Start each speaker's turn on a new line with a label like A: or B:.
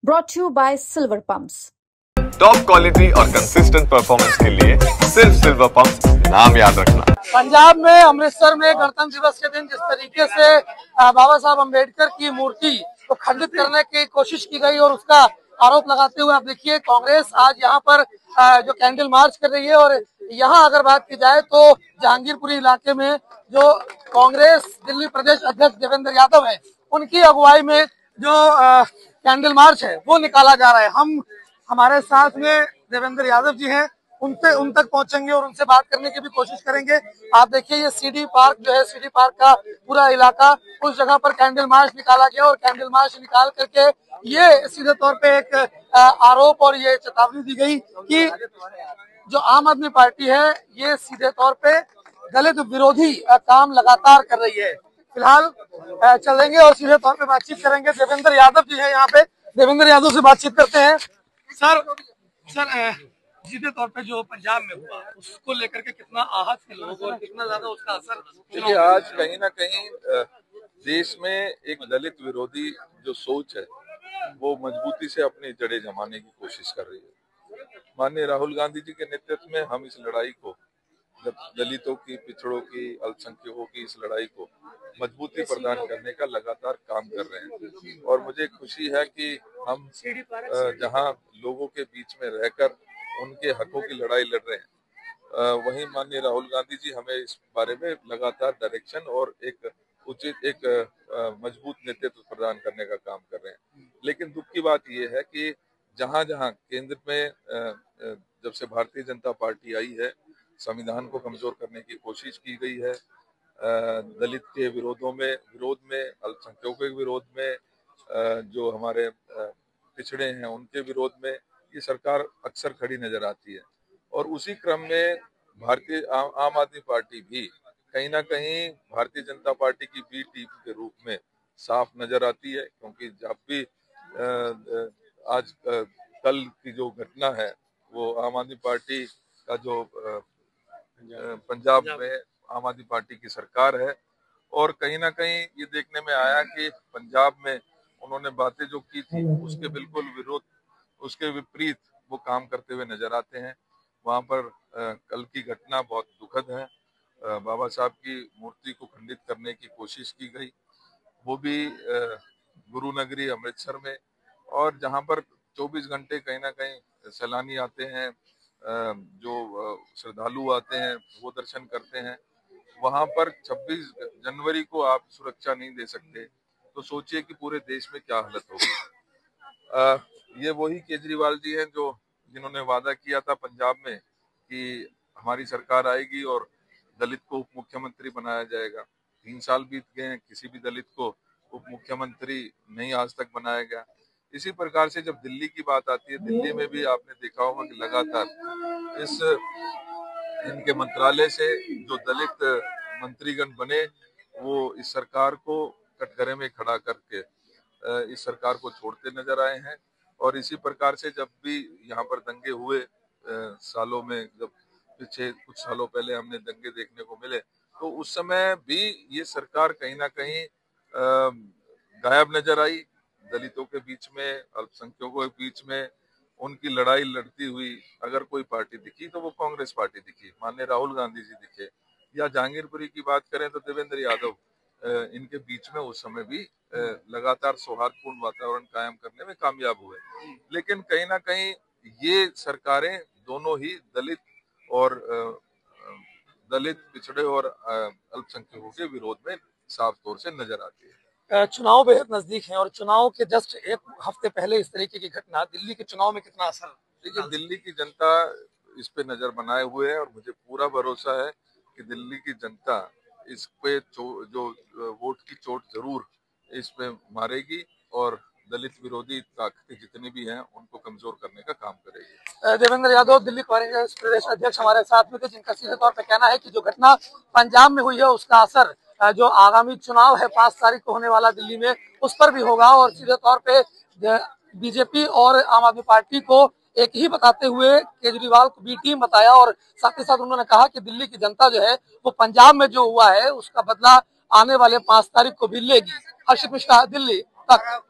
A: brought to you by Silver Pumps.
B: Top quality और consistent performance के लिए सिर्फ सिल्वर पंप्स नाम याद रखना।
C: पंजाब में अमृतसर में गणतंत्र दिवस के दिन जिस तरीके से बाबा साहब अम्बेडकर की मूर्ति को खंडित करने की कोशिश की गई और उसका आरोप लगाते हुए आप देखिए कांग्रेस आज यहाँ पर जो कैंडल मार्च कर रही है। और यहाँ अगर बात की जाए तो जहांगीरपुरी इलाके में जो कांग्रेस दिल्ली प्रदेश अध्यक्ष देवेंद्र यादव है उनकी अगुवाई में जो कैंडल मार्च है वो निकाला जा रहा है। हमारे साथ में देवेंद्र यादव जी हैं, उन तक पहुंचेंगे और उनसे बात करने की भी कोशिश करेंगे। आप देखिए ये सीडी पार्क जो है, सीडी पार्क का पूरा इलाका, उस जगह पर कैंडल मार्च निकाला गया और कैंडल मार्च निकाल करके ये सीधे तौर पे एक आरोप और ये चेतावनी दी गई कि जो आम आदमी पार्टी है ये सीधे तौर पे दलित विरोधी काम लगातार कर रही है। फिलहाल चलेंगे और सीधे तौर पे बातचीत करेंगे। देवेंद्र यादव जी है यहाँ पे, देवेंद्र यादव से बातचीत करते हैं। सर सीधे तौर पे जो पंजाब में हुआ उसको लेकर के कितना आहत थे लोग और कितना ज्यादा उसका असर?
D: देखिए आज कहीं ना कहीं देश में एक दलित विरोधी जो सोच है वो मजबूती से अपनी जड़ें जमाने की कोशिश कर रही है। माननीय राहुल गांधी जी के नेतृत्व में हम इस लड़ाई को, जब दलितों की, पिछड़ों की, अल्पसंख्यकों की इस लड़ाई को मजबूती प्रदान करने का लगातार काम कर रहे हैं। और मुझे खुशी है कि हम जहां लोगों के बीच में रहकर उनके हकों की लड़ाई लड़ रहे हैं, वहीं माननीय राहुल गांधी जी हमें इस बारे में लगातार डायरेक्शन और एक उचित मजबूत नेतृत्व प्रदान करने का काम कर रहे हैं। लेकिन दुख की बात यह है कि जहां जहां केंद्र में जब से भारतीय जनता पार्टी आई है संविधान को कमजोर करने की कोशिश की गई है, दलित के विरोध में, अल्पसंख्यकों के विरोध में, जो हमारे पिछड़े हैं उनके विरोध में ये सरकार अक्सर खड़ी नजर आती है। और उसी क्रम में भारतीय आम आदमी पार्टी भी कहीं ना कहीं भारतीय जनता पार्टी की बी टीम के रूप में साफ नजर आती है। क्योंकि जब भी आज कल की जो घटना है वो आम आदमी पार्टी का जो पंजाब में आम आदमी पार्टी की सरकार है और कहीं ना कहीं ये देखने में आया कि पंजाब में उन्होंने बातें जो की थी उसके बिल्कुल विरोध, उसके विपरीत वो काम करते हुए नजर आते हैं। वहां पर कल की घटना बहुत दुखद है। बाबा साहब की मूर्ति को खंडित करने की कोशिश की गई, वो भी गुरु नगरी अमृतसर में, और जहां पर 24 घंटे कहीं ना कहीं सैलानी आते हैं, जो श्रद्धालु आते हैं वो दर्शन करते हैं। वहां पर 26 जनवरी को आप सुरक्षा नहीं दे सकते तो सोचिए कि पूरे देश में क्या हालत होगी। ये वही केजरीवाल जी हैं जिन्होंने वादा किया था पंजाब में कि हमारी सरकार आएगी और दलित को उप मुख्यमंत्री बनाया जाएगा। 3 साल बीत गए हैं, किसी भी दलित को उप मुख्यमंत्री नहीं आज तक बनाया गया। इसी प्रकार से जब दिल्ली की बात आती है, दिल्ली में भी आपने देखा होगा कि लगातार इनके मंत्रालय से जो दलित मंत्रीगण बने वो इस सरकार को कटघरे में खड़ा करके इस सरकार को छोड़ते नजर आए हैं। और इसी प्रकार से जब भी यहाँ पर दंगे हुए सालों में, जब पीछे कुछ सालों पहले हमने दंगे देखने को मिले तो उस समय भी ये सरकार कहीं ना कहीं गायब नजर आई। दलितों के बीच में, अल्पसंख्यकों के बीच में उनकी लड़ाई लड़ती हुई अगर कोई पार्टी दिखी तो वो कांग्रेस पार्टी दिखी, माननीय राहुल गांधी जी दिखे, या जहांगीरपुरी की बात करें तो देवेंद्र यादव इनके बीच में उस समय भी लगातार सौहार्दपूर्ण वातावरण कायम करने में कामयाब हुए। लेकिन कहीं ना कहीं ये सरकारें दोनों ही दलित पिछड़े और अल्पसंख्यकों के विरोध में साफ तौर से नजर आती है।
C: चुनाव बेहद नजदीक हैं और चुनाव के जस्ट एक हफ्ते पहले इस तरीके की घटना दिल्ली के चुनाव में कितना असर?
D: देखिए दिल्ली की जनता इस पे नजर बनाए हुए है और मुझे पूरा भरोसा है कि दिल्ली की जनता इस पे जो वोट की चोट जरूर इस पे मारेगी और दलित विरोधी ताकतें जितनी भी हैं उनको कमजोर करने का काम करेगी।
C: देवेंद्र यादव दिल्ली कांग्रेस प्रदेश अध्यक्ष हमारे साथ में थे, जिनका सीधे तौर पे कहना है कि जो घटना पंजाब में हुई है उसका असर जो आगामी चुनाव है 5 तारीख को होने वाला दिल्ली में उस पर भी होगा। और सीधे तौर पे बीजेपी और आम आदमी पार्टी को एक ही बताते हुए केजरीवाल को बी टीम बताया और साथ ही साथ उन्होंने कहा कि दिल्ली की जनता जो है वो पंजाब में जो हुआ है उसका बदला आने वाले 5 तारीख को भी लेगी। हर्षित मिश्रा, दिल्ली तक।